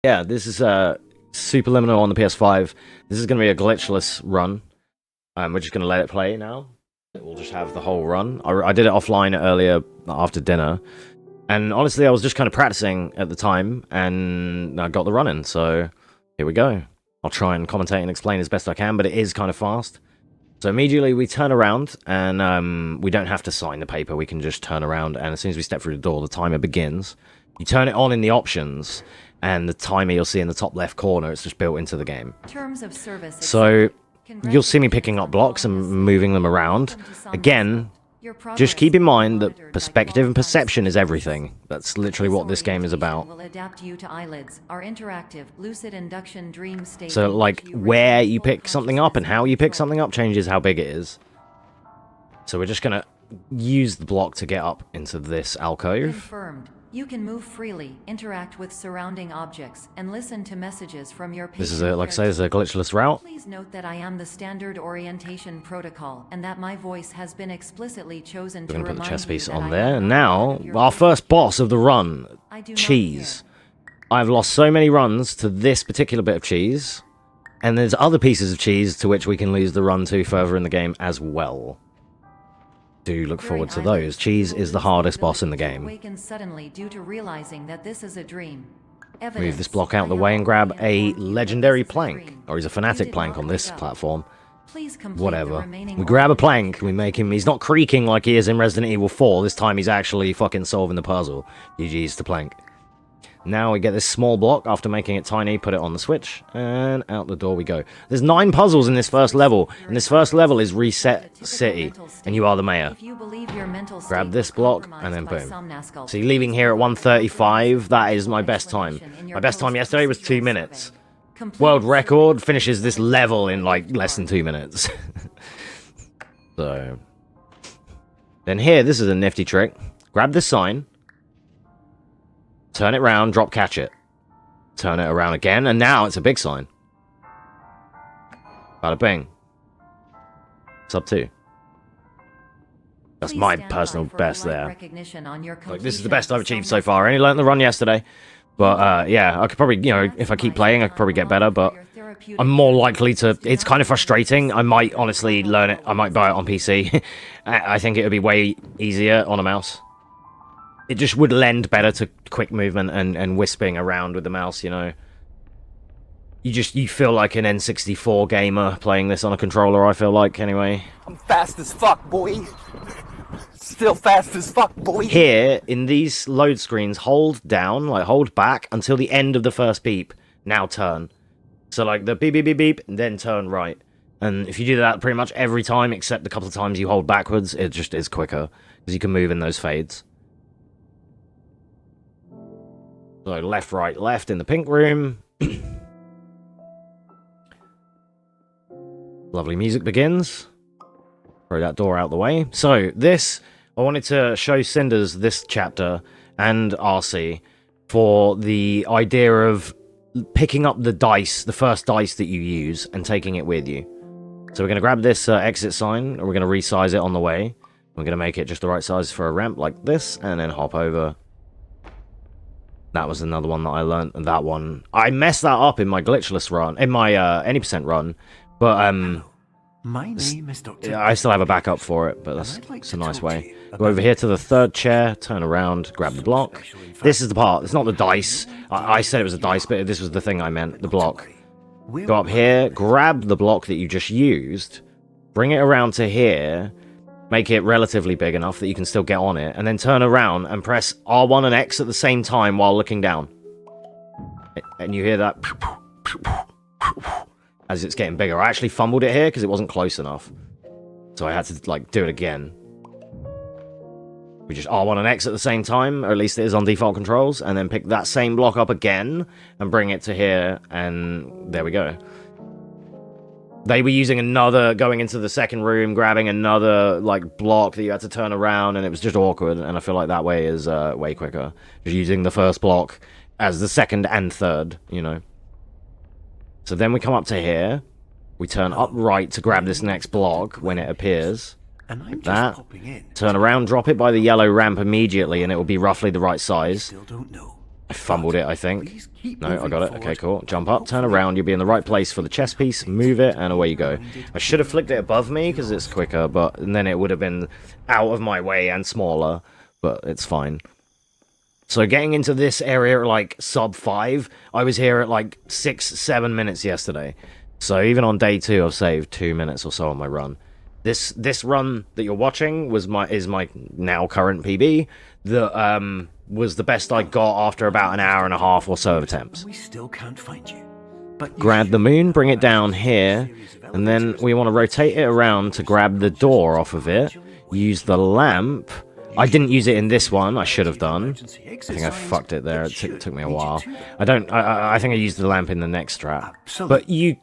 Yeah, this is Superliminal on the PS5. This is going to be a glitchless run. We're just going to let it play now. We'll just have the whole run. I did it offline earlier after dinner. And honestly, I was just kind of practicing at the time, and I got the run in, so here we go. I'll try and commentate and explain as best I can, but it is kind of fast. So immediately we turn around, and we don't have to sign the paper. We can just turn around, and as soon as we step through the door, the timer begins. You turn it on in the options, and the timer you'll see in the top left corner, it's just built into the game. Terms of service. So you'll see me picking up blocks and moving them around. Again, just keep in mind that perspective and perception is everything. That's literally what this game is about. Will adapt you to eyelids. Our interactive lucid induction dream state. So like where you pick something up and how you pick something up changes how big it is. So we're just gonna use the block to get up into this alcove. Confirmed. You can move freely, interact with surrounding objects, and listen to messages from your patient. This is like I say, this is a glitchless route. Please note that I am the standard orientation protocol, and that my voice has been explicitly chosen to We're gonna put the chess piece you that on I there. am And not now, your our first boss of the run, I do not cheese. care. I've lost so many runs to this particular bit of cheese, and there's other pieces of cheese to which we can lose the run to further in the game as well. Do look forward to those. Cheese is the hardest boss in the game. Awaken suddenly due to realizing that this is a dream. Move this block out of the way and grab a legendary plank, or he's a fanatic plank on this platform. Whatever. We grab a plank, we make him, he's not creaking like he is in Resident Evil 4, this time he's actually fucking solving the puzzle. GG's to plank. Now we get this small block, after making it tiny, put it on the switch, and out the door we go. There's 9 puzzles in this first level, and this first level is Reset City, and you are the mayor. Grab this block, and then boom. So you're leaving here at 1:35, that is my best time. My best time yesterday was 2 minutes. World record finishes this level in like less than 2 minutes. So. Then here, this is a nifty trick. Grab this sign. Turn it round, drop catch it. Turn it around again, and now it's a big sign. Bada bing. Sub 2. That's my personal best there. Like, this is the best I've achieved so far. I only learned the run yesterday. But, yeah, I could probably, you know, if I keep playing, I could probably get better, but I'm more likely to... It's kind of frustrating. I might honestly learn it. I might buy it on PC. I think it would be way easier on a mouse. It just would lend better to quick movement and wisping around with the mouse, you know. You feel like an N64 gamer playing this on a controller, I feel like, anyway. I'm fast as fuck, boy. Still fast as fuck, boy. Here, in these load screens, hold down, like hold back, until the end of the first beep. Now turn. So like the beep, beep, beep, beep, and then turn right. And if you do that pretty much every time, except the couple of times you hold backwards, it just is quicker. Because you can move in those fades. So left, right, left in the pink room. Lovely music begins. Throw that door out the way. So this, I wanted to show Cinders this chapter and RC for the idea of picking up the dice, the first dice that you use, and taking it with you. So we're going to grab this exit sign, and we're going to resize it on the way. We're going to make it just the right size for a ramp like this, and then hop over. That was another one that I learned. That one, I messed that up in my glitchless run, in my any percent run. But My name is Dr. I still have a backup for it. But that's a nice way. Go over here to the third chair, turn around, grab the block. This is the part. It's not the dice. I said it was a dice, but this was the thing I meant. The block. Go up here, grab the block that you just used, bring it around to here. Make it relatively big enough that you can still get on it, and then turn around and press R1 and X at the same time while looking down. And you hear that as it's getting bigger. I actually fumbled it here because it wasn't close enough. So I had to, like, do it again. We just R1 and X at the same time, or at least it is on default controls, and then pick that same block up again and bring it to here, and there we go. They were using another, going into the second room, grabbing another, like, block that you had to turn around, and it was just awkward, and I feel like that way is way quicker. Just using the first block as the second and third, you know. So then we come up to here, we turn up right to grab this next block when it appears, like that. Turn around, drop it by the yellow ramp immediately, and it will be roughly the right size. Still don't know. I fumbled it, I think. No, I got it. Okay, cool. Jump up, turn around, you'll be in the right place for the chess piece, move it, and away you go. I should have flicked it above me, because it's quicker, but then it would have been out of my way and smaller, but it's fine. So getting into this area at, like, sub 5, I was here at, like, 6-7 minutes yesterday. So even on day 2, I've saved 2 minutes or so on my run. This run that you're watching is my now current PB. That was the best I got after about an hour and a half or so of attempts. We still can't find you. But Grab the moon, bring it down here, and then we want to rotate it around to grab the door off of it. Use the lamp. I didn't use it in this one. I should have done. I think I fucked it there. It took me a while. I think I used the lamp in the next strat. But you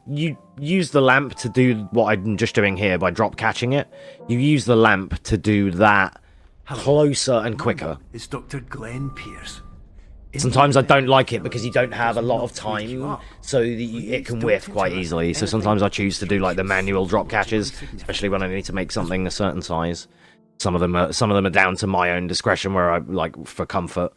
use the lamp to do what I'm just doing here by drop catching it. You use the lamp to do that closer and quicker. It's Dr. Glenn Pierce. Sometimes I don't like it because you don't have a lot of time, so it can whiff quite easily. So sometimes I choose to do like the manual drop catches, especially when I need to make something a certain size. Some of them are down to my own discretion, where I like for comfort,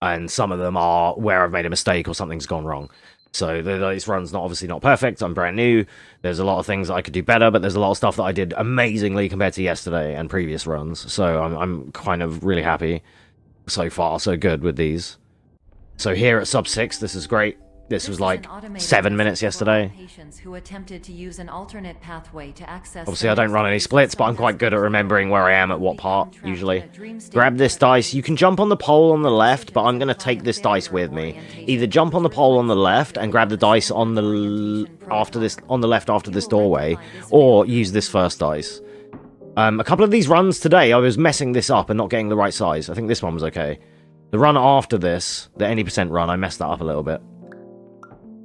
and some of them are where I've made a mistake or something's gone wrong. So this run's obviously not perfect. I'm brand new. There's a lot of things that I could do better, but there's a lot of stuff that I did amazingly compared to yesterday and previous runs. So I'm kind of really happy. So far, so good with these. So here at sub 6, this is great. This was like 7 minutes yesterday. Who attempted to use an alternate pathway to access. Obviously, I don't run any splits, but I'm quite good at remembering where I am at what part, usually. Grab this dice. You can jump on the pole on the left, but I'm going to take this dice with me. Either jump on the pole on the left and grab the dice on the left after this doorway, or use this first dice. A couple of these runs today, I was messing this up and not getting the right size. I think this one was okay. The run after this, the any % run, I messed that up a little bit.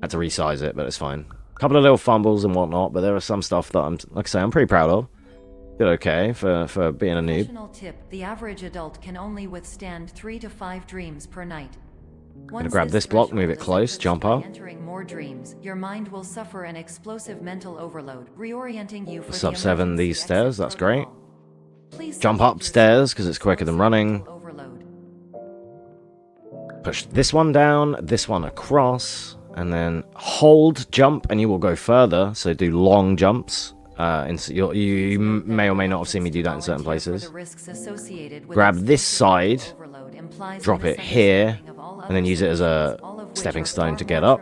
Had to resize it, but it's fine. A couple of little fumbles and whatnot, but there are some stuff that like I say, I'm pretty proud of. Did okay for being a noob. Additional tip: the average adult can only withstand 3 to 5 dreams per night. Gonna grab this block, move it close, jump up. Entering more dreams, your mind will suffer an explosive mental overload, reorienting you for Sub the 7 emergency these stairs, exit that's great. protocol. Please Jump select upstairs because it's quicker than running. overload. Push this one down, this one across, and then hold jump, and you will go further. So do long jumps. You may or may not have seen me do that in certain places. Grab this side, drop it here, and then use it as a stepping stone to get up.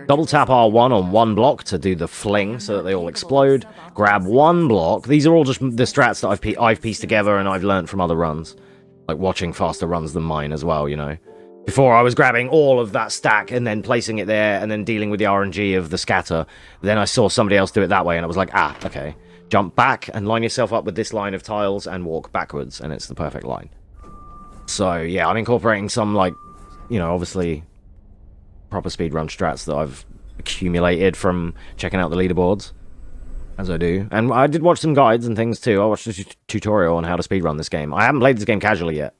Double tap R1 on one block to do the fling so that they all explode. Grab one block. These are all just the strats that I've pieced together and I've learned from other runs. Like watching faster runs than mine as well, you know. Before I was grabbing all of that stack and then placing it there and then dealing with the RNG of the scatter. Then I saw somebody else do it that way and I was like, ah, okay. Jump back and line yourself up with this line of tiles and walk backwards, and it's the perfect line. So yeah, I'm incorporating some, like, you know, obviously proper speedrun strats that I've accumulated from checking out the leaderboards, as I do. And I did watch some guides and things too. I watched a tutorial on how to speedrun this game. I haven't played this game casually yet.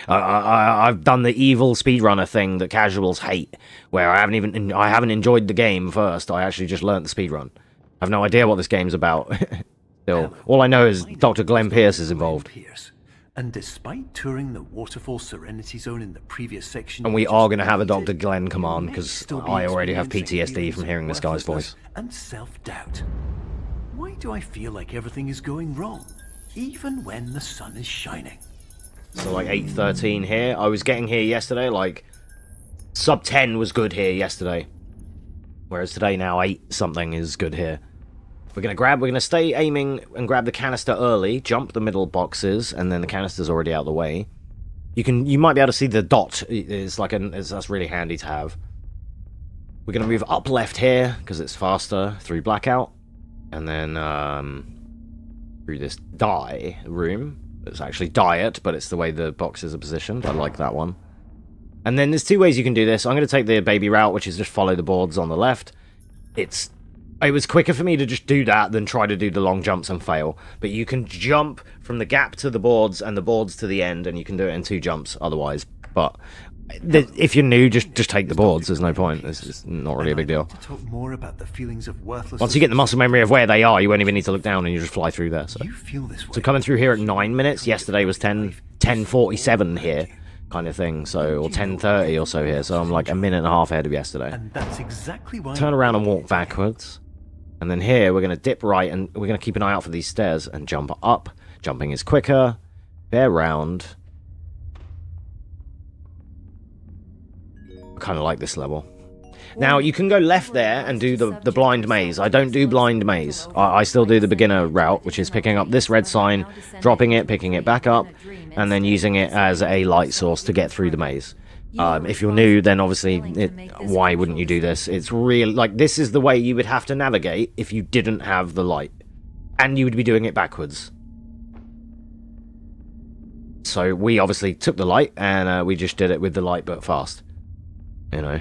I've done the evil speedrunner thing that casuals hate, where I haven't enjoyed the game first. I actually just learnt the speedrun. I have no idea what this game's about. Still, all I know is Dr. Glenn Pierce is involved. And despite touring the Waterfall Serenity Zone in the previous section, And we are going to have a Dr. Glenn command, because I already have PTSD from hearing this guy's voice. And self-doubt. Why do I feel like everything is going wrong, even when the sun is shining? So like 8:13 here. I was getting here yesterday, like sub 10 was good here yesterday. Whereas today now 8 something is good here. We're going to stay aiming and grab the canister early, jump the middle boxes, and then the canister's already out of the way. You might be able to see the dot. That's really handy to have. We're going to move up left here, because it's faster, through blackout. And then through this die room. It's actually diet, but it's the way the boxes are positioned. I like that one. And then there's 2 ways you can do this. I'm going to take the baby route, which is just follow the boards on the left. It was quicker for me to just do that than try to do the long jumps and fail. But you can jump from the gap to the boards and the boards to the end, and you can do it in 2 jumps otherwise. But if you're new, just take the boards. There's no point. It's not really a big deal. Once you get the muscle memory of where they are, you won't even need to look down, and you just fly through there. So coming through here at 9 minutes. Yesterday was 10:47 here. kind of thing. So, or 10:30 or so here. So I'm like a minute and a half ahead of yesterday. And that's exactly why. Turn around and walk backwards. And then here we're going to dip right and we're going to keep an eye out for these stairs and jump up. Jumping is quicker. Bear round. I kind of like this level. Now, you can go left there and do the blind maze. I don't do blind maze. I still do the beginner route, which is picking up this red sign, dropping it, picking it back up, and then using it as a light source to get through the maze. If you're new, then obviously, why wouldn't you do this? It's really, like, this is the way you would have to navigate if you didn't have the light. And you would be doing it backwards. So we obviously took the light, and we just did it with the light, but fast. You know.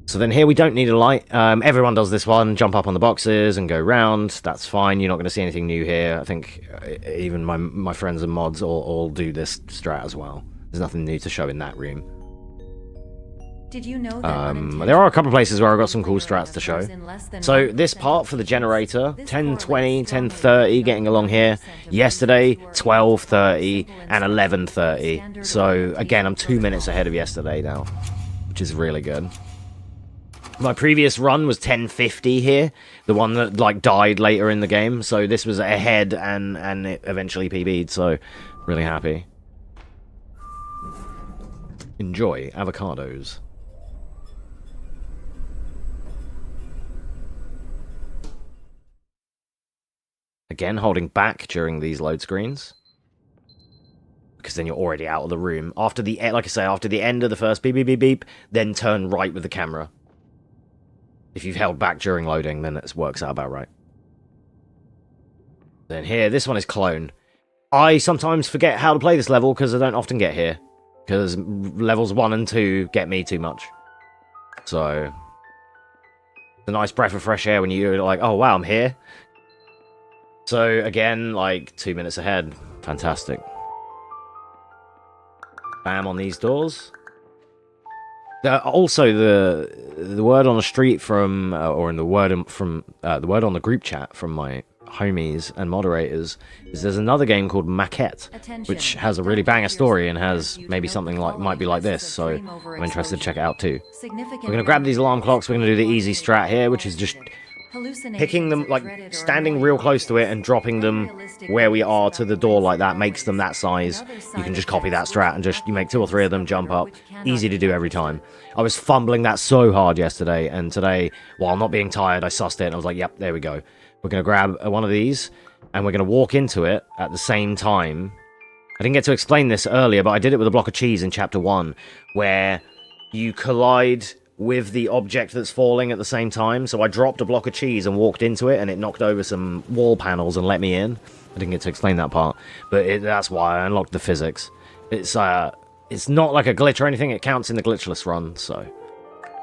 So then here we don't need a light. Everyone does this one. Jump up on the boxes and go round. That's fine. You're not going to see anything new here. I think even my friends and mods all do this strat as well. There's nothing new to show in that room. Did you know that there are a couple of places where I've got some cool strats to show. So this part for the generator, 10:20, 10:30, getting along here. Yesterday, 12:30 and 11:30. So again, I'm 2 minutes ahead of yesterday now, which is really good. My previous run was 10:50 here, the one that like died later in the game. So this was ahead and it eventually PB'd. So really happy. Enjoy avocados. Again, holding back during these load screens. Because then you're already out of the room. After the, like I say, after the end of the first beep, beep, beep, beep, then turn right with the camera. If you've held back during loading, then it works out about right. Then here, this one is clone. I sometimes forget how to play this level because I don't often get here. Because levels 1 and 2 get me too much. So, it's a nice breath of fresh air when you're like, oh wow, I'm here. So again, like 2 minutes ahead. Fantastic. Bam on these doors. Also, the word on the street from, or in the word from the word on the group chat from my homies and moderators is there's another game called Maquette, which has a really banger story and has maybe something like might be like this. So I'm interested to check it out too. We're gonna grab these alarm clocks. We're gonna do the easy strat here, which is just picking them, like standing real close to it and dropping them where we are to the door like that makes them that size. You can just copy that strat and just you make 2 or 3 of them jump up. Easy to do every time. I was fumbling that so hard yesterday, and today, while not being tired, I sussed it and I was like, yep, there we go. We're going to grab one of these and we're going to walk into it at the same time. I didn't get to explain this earlier, but I did it with a block of cheese in chapter 1, where you collide with the object that's falling at the same time. So I dropped a block of cheese and walked into it, and it knocked over some wall panels and let me in. I didn't get to explain that part, but that's why I unlocked the physics. It's not like a glitch or anything. It counts in the glitchless run, so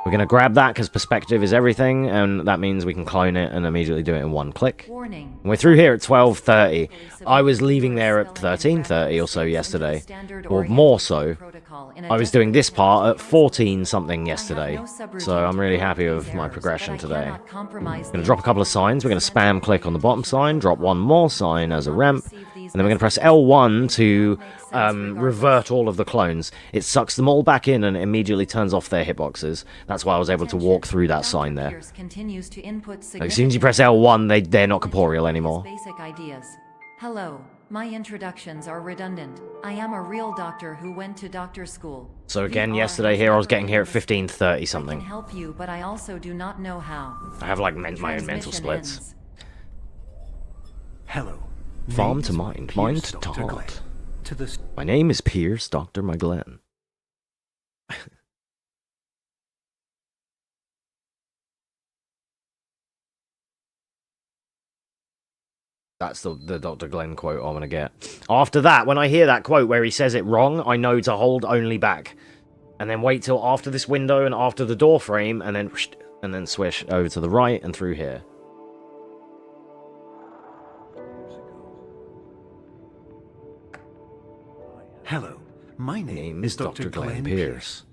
we're going to grab that because perspective is everything, and that means we can clone it and immediately do it in 1 click. And we're through here at 12:30. I was leaving there at 13:30 or so yesterday, or more so. I was doing this part at 14 something yesterday, so I'm really happy with my progression today. I'm going to drop a couple of signs. We're going to spam click on the bottom sign, drop 1 more sign as a ramp, and then we're going to press L1 to revert all of the clones. It sucks them all back in and immediately turns off their hitboxes. That's why I was able to walk through that sign there. Like, as soon as you press L1, they're not corporeal anymore. Basic ideas. Hello, my introductions are redundant. I am a real doctor who went to doctor school. So again, yesterday here, I was getting here at 15:30 something. I can help you, but I also do not know how. I have like my own mental splits. Hello. Farm to mind, mind to taunt. My name is Pierce Dr. McGlenn. That's the Dr. Glenn quote I want to get. After that, when I hear that quote where he says it wrong, I know to hold only back. And then wait till after this window and after the door frame, and then swish over to the right and through here. Hello, my name is Dr. Glenn Pierce.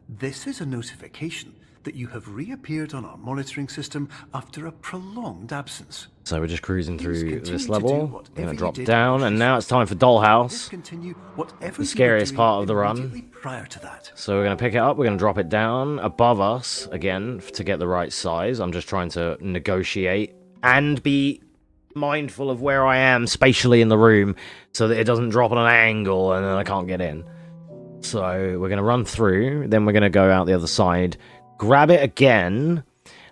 This is a notification that you have reappeared on our monitoring system after a prolonged absence. So we're just cruising through Continue this to level. do We're whatever going to you drop did down, and now it's time for Dollhouse. Discontinue whatever The you were scariest doing part of the run. immediately prior to that. So we're going to pick it up, we're going to drop it down above us, again, to get the right size. I'm just trying to negotiate and be mindful of where I am spatially in the room so that it doesn't drop on an angle and then I can't get in. So we're going to run through, then we're going to go out the other side, grab it again,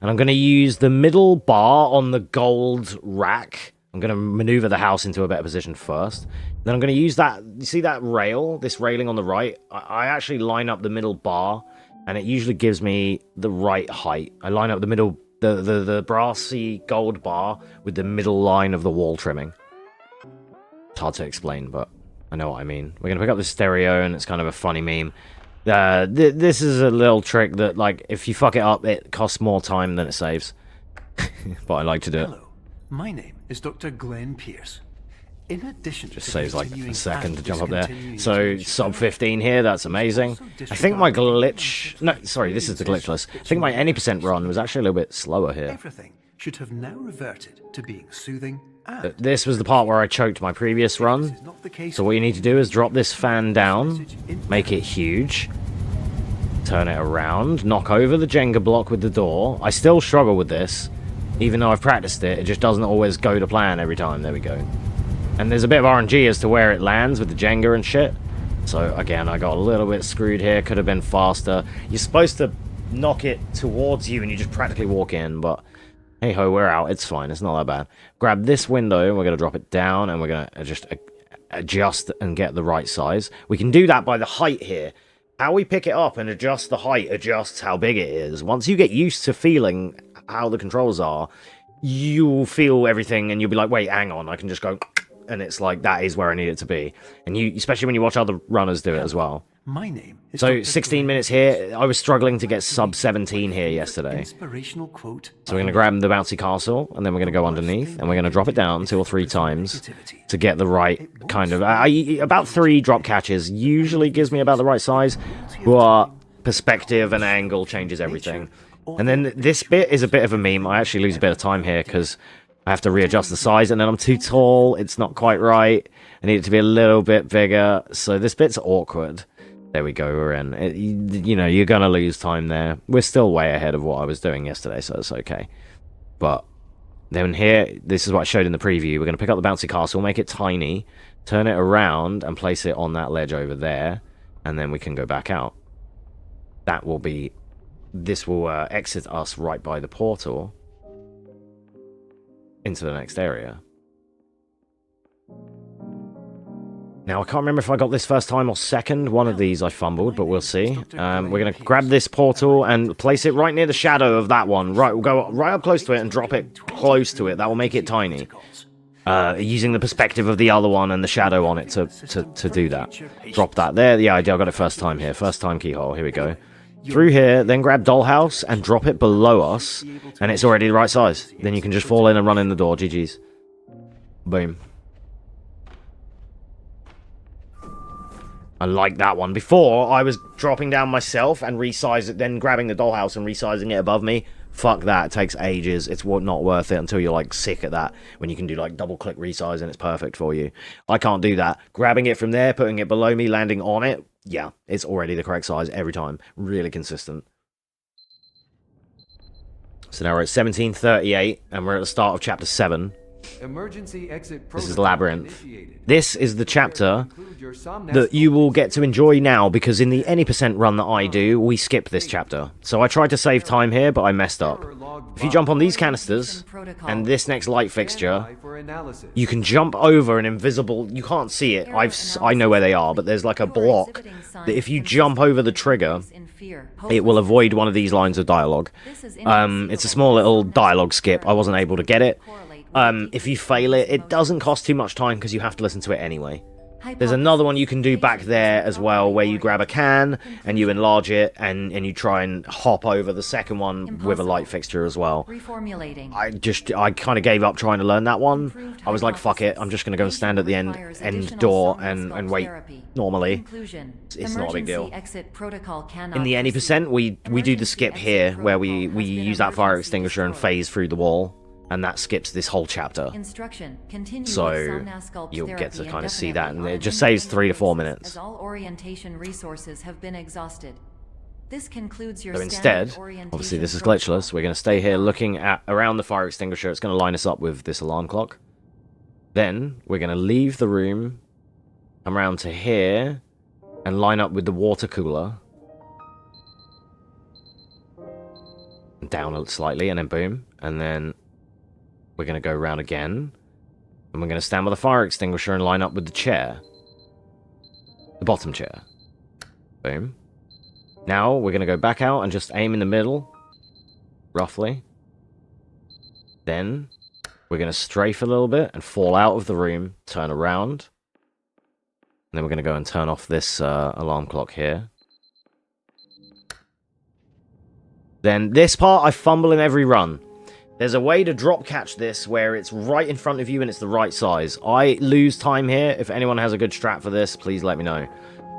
and I'm going to use the middle bar on the gold rack. I'm going to maneuver the house into a better position first. Then I'm going to use that, you see that rail, this railing on the right? I actually line up the middle bar, and it usually gives me the right height. I line up the middle, the brassy gold bar with the middle line of the wall trimming. It's hard to explain, but I know what I mean. We're going to pick up the stereo, and it's kind of a funny meme. This is a little trick that, like, if you fuck it up, it costs more time than it saves. But I like to do it. Hello, my name is Dr. Glenn Pierce. In addition Just to saves like a continuing second to and jump up there. discontinuing So to ensure sub 15 here, that's amazing. I think my glitch... No, sorry, this is the glitchless. I think my any percent run was actually a little bit slower here. everything should have now reverted to being soothing and This was the part where I choked my previous run. So what you need to do is drop this fan down, make it huge, turn it around, knock over the Jenga block with the door. I still struggle with this, even though I've practiced it. It just doesn't always go to plan every time. There we go. And there's a bit of RNG as to where it lands with the Jenga and shit. So again, I got a little bit screwed here. Could have been faster. You're supposed to knock it towards you and you just practically walk in, but hey ho, we're out. It's fine. It's not that bad. Grab this window, we're going to drop it down, and we're going to just adjust and get the right size. We can do that by the height here. How we pick it up and adjust the height adjusts how big it is. Once you get used to feeling how the controls are, you'll feel everything and you'll be like, wait, hang on, I can just go, and it's like, that is where I need it to be. And you, especially when you watch other runners do it as well. my name is So Dr. 16 Glenn minutes here. I was struggling to get sub 17 here yesterday. Inspirational quote. So we're going to grab the bouncy castle, and then we're going to go underneath, and we're going to drop it down 2 or 3 times to get the right kind of... about 3 drop catches usually gives me about the right size, but perspective and angle changes everything. And then this bit is a bit of a meme. I actually lose a bit of time here because I have to readjust the size, and then I'm too tall. It's not quite right. I need it to be a little bit bigger, so this bit's awkward. There we go, we're in. You know, you're going to lose time there. We're still way ahead of what I was doing yesterday, so it's okay. But then here, this is what I showed in the preview. We're going to pick up the bouncy castle, make it tiny, turn it around, and place it on that ledge over there, and then we can go back out. That will be... This will exit us right by the portal into the next area. Now, I can't remember if I got this first time or second. One of these I fumbled, but we'll see. We're going to grab this portal and place it right near the shadow of that one. Right, we'll go right up close to it and drop it close to it. That will make it tiny. Using the perspective of the other one and the shadow on it to do that. Drop that there. Yeah, I got it first time here. First time keyhole. Here we go. Through here, then grab Dollhouse and drop it below us, and it's already the right size. Then you can just fall in and run in the door. GG's. Boom. I like that one. Before, I was dropping down myself and resize it, then grabbing the Dollhouse and resizing it above me. Fuck that. It takes ages. It's not worth it until you're, like, sick at that. When you can do, like, double-click resize and it's perfect for you. I can't do that. Grabbing it from there, putting it below me, landing on it, yeah, it's already the correct size every time. Really consistent. So now we're at 17:38, and we're at the start of Chapter 7. Emergency exit This is Labyrinth. This is the chapter that you will get to enjoy now, because in the any percent run that I do, we skip this chapter. So I tried to save time here, but I messed up. If you jump on these canisters and this next light fixture, you can jump over an invisible... You can't see it. I know where they are, but there's like a block that if you jump over the trigger, it will avoid one of these lines of dialogue. It's a small little dialogue skip. I wasn't able to get it. If you fail it, it doesn't cost too much time because you have to listen to it anyway. There's another one you can do back there as well, where you grab a can and you enlarge it and you try and hop over the second one with a light fixture as well. Reformulating. I kind of gave up trying to learn that one. I was like, fuck it, I'm just going to go and stand at the end door and wait normally. It's not a big deal. In the any percent, we do the skip here, where we use that fire extinguisher and phase through the wall. And that skips this whole chapter. So you'll get to kind of see that, and it just saves 3 to 4 minutes. As all orientation resources have been exhausted. This concludes your So instead, obviously this is glitchless, we're going to stay here looking at around the fire extinguisher. It's going to line us up with this alarm clock. Then we're going to leave the room, come around to here, and line up with the water cooler. Down slightly, and then boom, and then we're going to go around again, and we're going to stand by the fire extinguisher and line up with the chair. The bottom chair. Boom. Now, we're going to go back out and just aim in the middle, roughly. Then, we're going to strafe a little bit and fall out of the room, turn around. And then we're going to go and turn off this alarm clock here. Then, this part, I fumble in every run. There's a way to drop catch this where it's right in front of you and it's the right size. I lose time here. If anyone has a good strat for this, please let me know.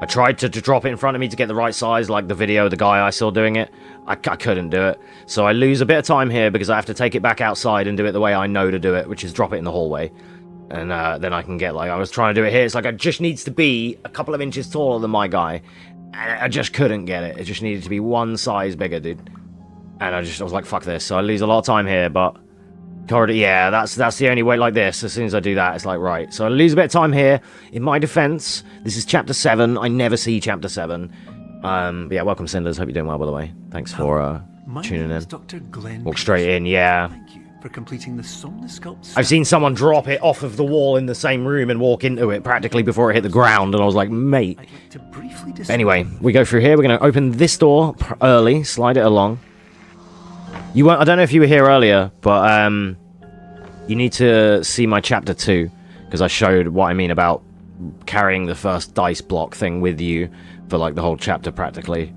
I tried to drop it in front of me to get the right size, like the video of the guy I saw doing it. I couldn't do it. So I lose a bit of time here because I have to take it back outside and do it the way I know to do it, which is drop it in the hallway. And then I can get, like, I was trying to do it here. It's like, it just needs to be a couple of inches taller than my guy. And I just couldn't get it. It just needed to be one size bigger, dude. And I was like, fuck this. So I lose a lot of time here, but corridor, yeah, that's the only way. Like this, as soon as I do that, it's like, right. So I lose a bit of time here. In my defense, this is chapter 7. I never see chapter 7. But yeah, welcome, Cinders. Hope you're doing well, by the way. Thanks for tuning in. Dr. Glenn Walk straight in, yeah. Thank you for completing the Somnosculpt. I've seen someone drop it off of the wall in the same room and walk into it practically before it hit the ground, and I was like, mate. I'd like to briefly Anyway, we go through here. We're going to open this door early, slide it along. You won't, I don't know if you were here earlier, but you need to see my chapter 2, because I showed what I mean about carrying the first dice block thing with you for like the whole chapter practically,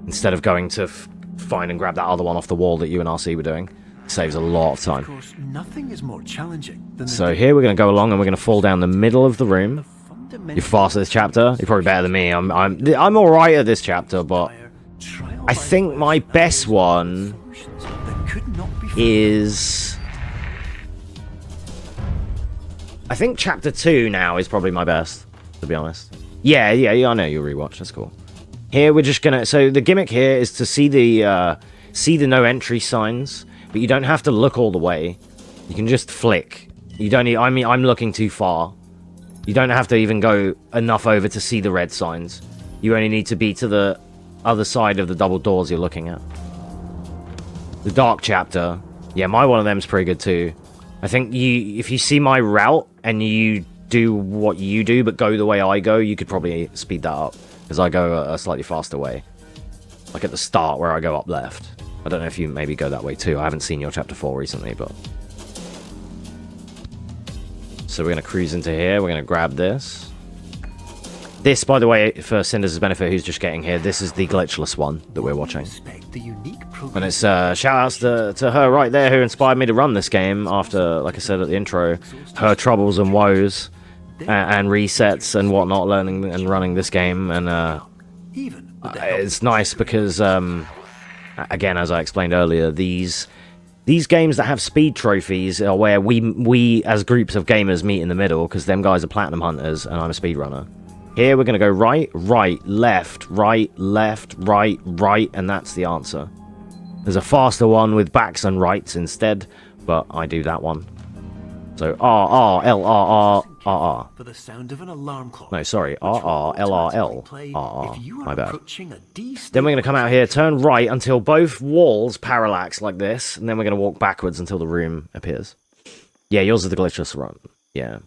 instead of going to find and grab that other one off the wall that you and RC were doing. It saves a lot of time. Of course, nothing is more challenging than So here we're going to go along and we're going to fall down the middle of the room. You're fast at this chapter. You're probably better than me. I'm all right at this chapter, but I think my best one is, I think chapter 2 now is probably my best, to be honest. Yeah, I know you'll rewatch. That's cool. Here we're just gonna. So the gimmick here is to see the no entry signs, but you don't have to look all the way. You can just flick. You don't need. I mean, I'm looking too far. You don't have to even go enough over to see the red signs. You only need to be to the other side of the double doors you're looking at. The dark chapter. Yeah, my one of them is pretty good too. I think if you see my route and you do what you do but go the way I go, you could probably speed that up, because I go a slightly faster way. Like at the start where I go up left. I don't know if you maybe go that way too. I haven't seen your chapter 4 recently, but... So we're going to cruise into here. We're going to grab this. This, by the way, for Cinders' benefit, who's just getting here, this is the glitchless one that we're watching. And it's shout-outs to her right there who inspired me to run this game after, like I said at the intro, her troubles and woes and resets and whatnot, learning and running this game. And it's nice because, again, as I explained earlier, these games that have speed trophies are where we as groups of gamers meet in the middle, because them guys are platinum hunters and I'm a speedrunner. Here we're going to go right, left, right, and that's the answer. There's a faster one with backs and rights instead, but I do that one. So R, L, R, R. For the sound of an alarm clock. No, sorry, R, L, R, L, R. My bad. Then we're going to come out here, turn right until both walls parallax like this, and then we're going to walk backwards until the room appears. Yeah, yours is the glitchless run. Yeah.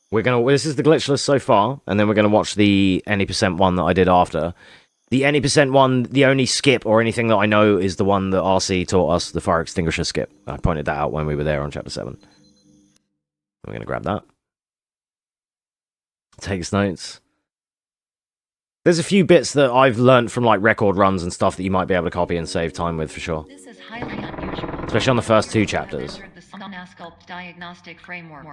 This is the glitchless so far, and then we're gonna watch the any percent one that I did after. The any percent one, the only skip or anything that I know is the one that RC taught us, the fire extinguisher skip. I pointed that out when we were there on chapter 7. We're going to grab that. Takes notes. There's a few bits that I've learned from like record runs and stuff that you might be able to copy and save time with for sure. This is highly unusual. Especially on the first 2 chapters. Diagnostic framework.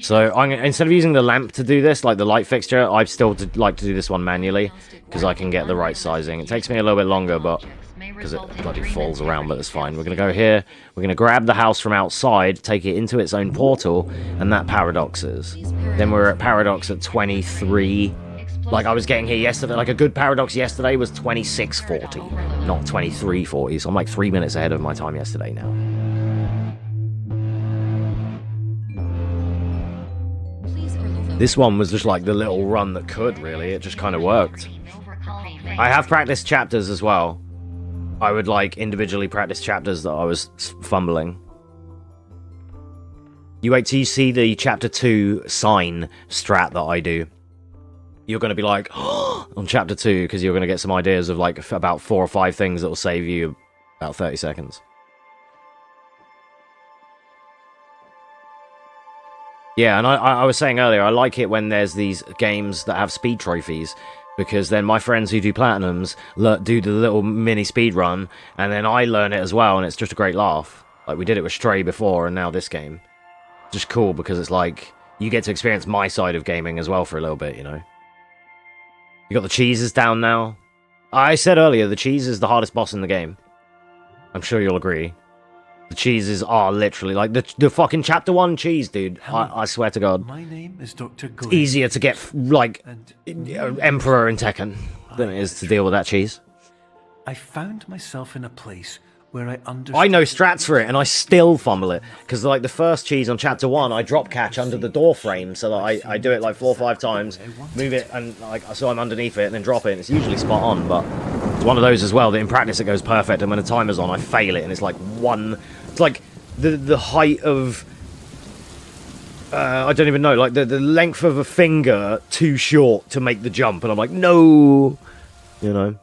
So instead of using the lamp to do this, like the light fixture, I still like to do this one manually because I can get the right sizing. It takes me a little bit longer, but because it bloody falls around, but it's fine. We're going to go here. We're going to grab the house from outside, take it into its own portal, and that paradoxes. Then we're at paradox at 23. Like I was getting here yesterday, like a good paradox yesterday was 26:40, not 23:40. So I'm like 3 minutes ahead of my time yesterday now. This one was just like the little run that could, really. It just kind of worked. I have practiced chapters as well. I would like individually practice chapters that I was fumbling. You wait till you see the chapter 2 sign strat that I do. You're going to be like, oh, on chapter 2, because you're going to get some ideas of like about 4 or 5 things that will save you about 30 seconds. Yeah, and I was saying earlier, I like it when there's these games that have speed trophies, because then my friends who do platinums do the little mini speed run, and then I learn it as well, and it's just a great laugh. Like we did it with Stray before, and now this game. It's just cool, because it's like, you get to experience my side of gaming as well for a little bit, you know? You got the cheeses down now. I said earlier, the cheese is the hardest boss in the game. I'm sure you'll agree. The cheeses are literally like the fucking chapter 1 cheese, dude. I swear to God. My name is Dr. It's easier to get like Emperor in Tekken than it is to deal with that cheese. I found myself in a place where I understood. I know strats for it, and I still fumble it because like the first cheese on chapter 1, I drop catch under the door frame, so that I do it like 4 or 5 times, move it, and like so I'm underneath it, and then drop it. And it's usually spot on, but it's one of those as well that in practice it goes perfect, and when the timer's on, I fail it, and it's like one. It's like the height of I don't even know, like the length of a finger too short to make the jump, and I'm like, no, you know,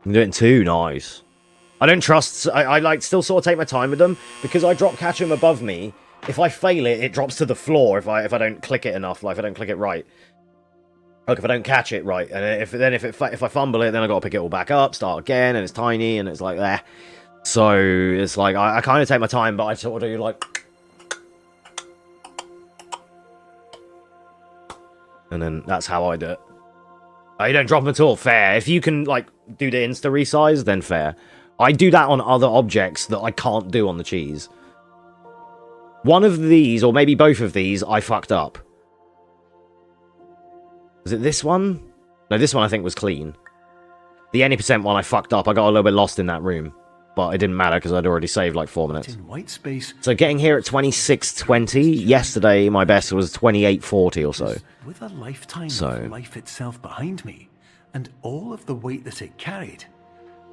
I'm doing too nice. I don't trust. I like still sort of take my time with them because I drop catch them above me. If I fail it, it drops to the floor. If I don't click it enough, like if I don't click it right, like if I don't catch it right, and if I fumble it, then I got to pick it all back up, start again, and it's tiny, and it's like that. So it's like I kind of take my time, but I sort of do like, and then that's how I do it. You don't drop them at all. Fair. If you can like do the insta resize, then fair. I do that on other objects that I can't do on the cheese. One of these, or maybe both of these, I fucked up. Was it this one? No, this one I think was clean. The any percent one I fucked up. I got a little bit lost in that room. But it didn't matter because I'd already saved like 4 minutes. In white space, so getting here at 26:20. Yesterday, my best was 28:40 or so. With a lifetime of life itself behind me, and all of the weight that it carried,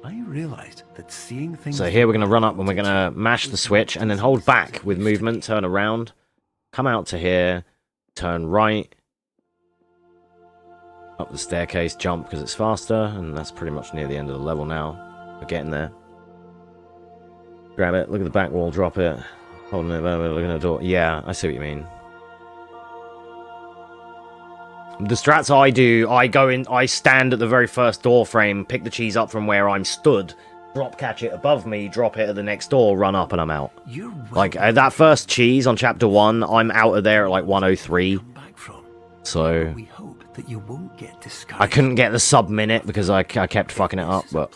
I realized that seeing things... So here we're going to run up and we're going to mash the switch and then hold back with movement, turn around, come out to here, turn right, up the staircase, jump because it's faster, and that's pretty much near the end of the level now. We're getting there. Grab it, look at the back wall, drop it, holding it, looking at the door. Yeah, I see what you mean. The strats I do, I go in, I stand at the very first door frame, pick the cheese up from where I'm stood, drop catch it above me, drop it at the next door, run up, and I'm out. Like, that first cheese on chapter 1, I'm out of there at like 103. So, that you won't get discouraged. I couldn't get the sub-minute because I kept fucking it up, but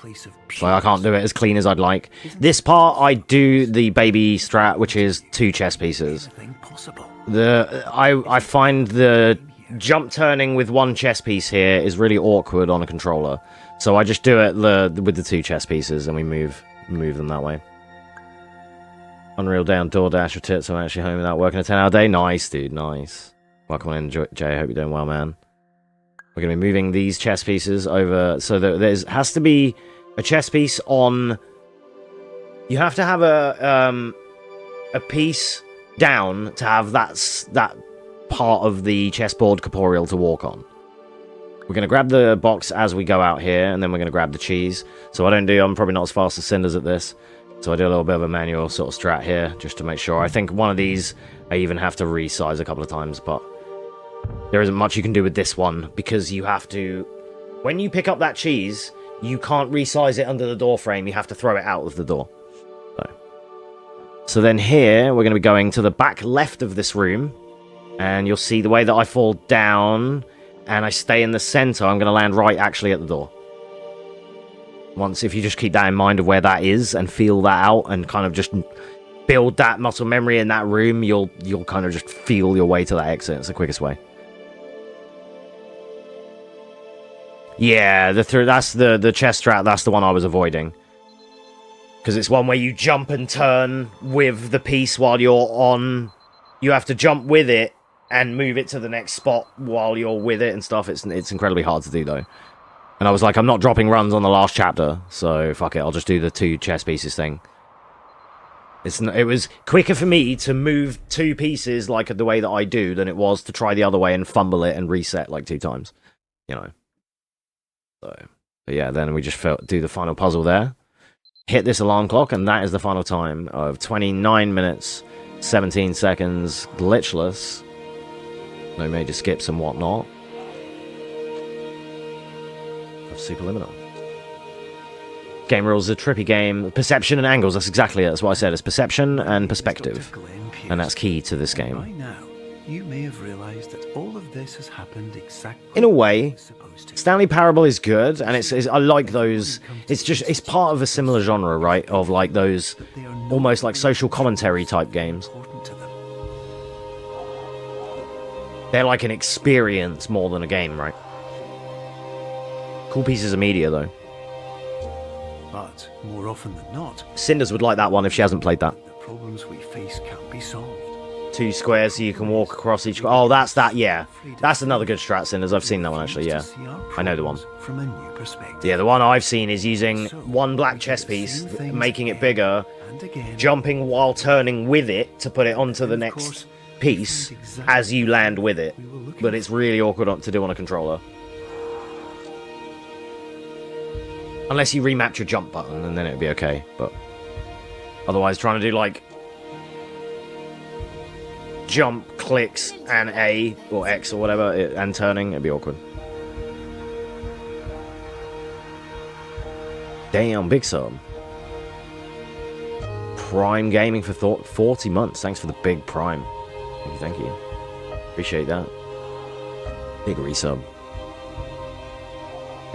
so I can't do it as clean as I'd like. This part, I do the baby strat, which is 2 chess pieces. I find the jump turning with 1 chess piece here is really awkward on a controller, so I just do it with the 2 chess pieces, and we move them that way. Unreal Day on DoorDash or tits. I'm actually home without working a 10-hour day. Nice, dude, nice. Welcome on in, Jay. I hope you're doing well, man. We're going to be moving these chess pieces over, so that has to be a chess piece on... You have to have a piece down to have that part of the chessboard corporeal to walk on. We're going to grab the box as we go out here, and then we're going to grab the cheese. So I'm probably not as fast as Cinders at this. So I do a little bit of a manual sort of strat here, just to make sure. I think one of these, I even have to resize a couple of times, but there isn't much you can do with this one, because you have to... When you pick up that cheese, you can't resize it under the door frame, you have to throw it out of the door. So then here, we're going to be going to the back left of this room, and you'll see the way that I fall down, and I stay in the center, I'm going to land right actually at the door. Once, if you just keep that in mind of where that is and feel that out and kind of just build that muscle memory in that room, you'll kind of just feel your way to that exit. It's the quickest way. Yeah, that's the chest strat. That's the one I was avoiding, because it's one where you jump and turn with the piece while you're on. You have to jump with it and move it to the next spot while you're with it and stuff. It's incredibly hard to do though. And I was like, I'm not dropping runs on the last chapter, so fuck it, I'll just do the 2 chess pieces thing. It was quicker for me to move 2 pieces like the way that I do than it was to try the other way and fumble it and reset like 2 times. You know. So, but yeah, then we just do the final puzzle there. Hit this alarm clock, and that is the final time of 29 minutes, 17 seconds, glitchless. No major skips and whatnot. Superliminal. Game rules is a trippy game. Perception and angles, that's exactly it. That's what I said. It's perception and perspective. And that's key to this game. By now, you may have realized that all of this has happened exactly in a way. Stanley Parable is good, and it's I like those. It's part of a similar genre, right? Of like those almost like social commentary type games. They're like an experience more than a game, right? Cool pieces of media, though. But more often than not, Cinders would like that one if she hasn't played that. the problems we face can't be solved. 2 squares so you can walk across each... Oh, that's that, yeah. That's another good strat, Cinders. I've seen that one, actually, yeah. I know the one. From a new perspective. Yeah, the one I've seen is using 1 black chess piece, making it bigger, jumping while turning with it to put it onto the next piece as you land with it. But it's really awkward to do on a controller. Unless you remap your jump button, and then it'd be okay, but... Otherwise, trying to do, like... jump, clicks, and A, or X, or whatever, and turning, it'd be awkward. Damn, big sub. Prime Gaming for 40 months. Thanks for the big Prime. Thank you. Appreciate that. Big resub.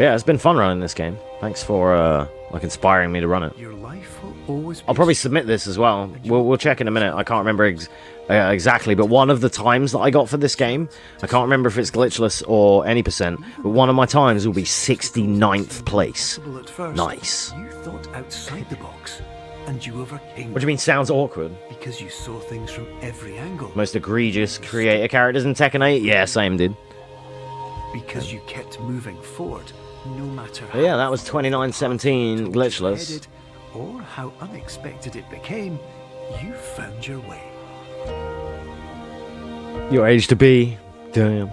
Yeah, it's been fun running this game. Thanks for like inspiring me to run it. Your life will always be... I'll probably submit this as well. We'll check in a minute. I can't remember exactly, but one of the times that I got for this game, I can't remember if it's glitchless or any percent, but one of my times will be 69th place. Nice. You thought outside the box, and you overcame. What do you mean sounds awkward? Because you saw things from every angle. Most egregious creator characters in Tekken 8? Yeah, same, dude. Because you kept moving forward, no matter how... Yeah, that was 29-17 glitchless. Or how unexpected it became, you found your way. Your age to be. Damn.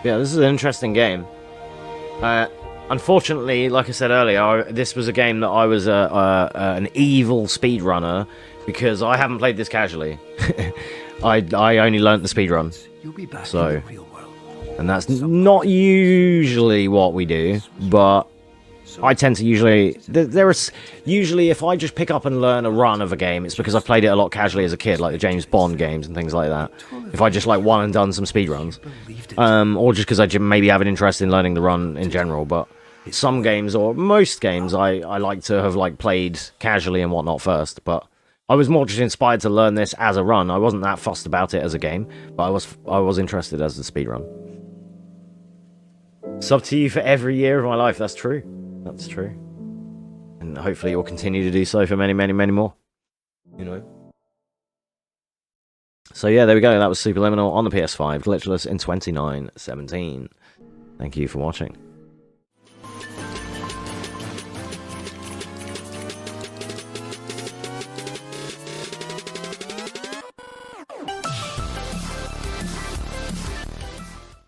Yeah, this is an interesting game. Unfortunately, like I said earlier, this was a game that I was an evil speedrunner because I haven't played this casually. I only learnt the speedrun. So, and that's not usually what we do, but I tend to usually... Usually, if I just pick up and learn a run of a game, it's because I've played it a lot casually as a kid, like the James Bond games and things like that. If I just like won and done some speedruns. Or just because I maybe have an interest in learning the run in general, but some games, or most games, I like to have like played casually and whatnot first, but I was more just inspired to learn this as a run. I wasn't that fussed about it as a game, but I was interested as a speedrun. Sub to you for every year of my life, that's true. That's true. And hopefully it will continue to do so for many, many, many more. You know? So yeah, there we go. That was Superliminal on the PS5, glitchless in 29/17. Thank you for watching.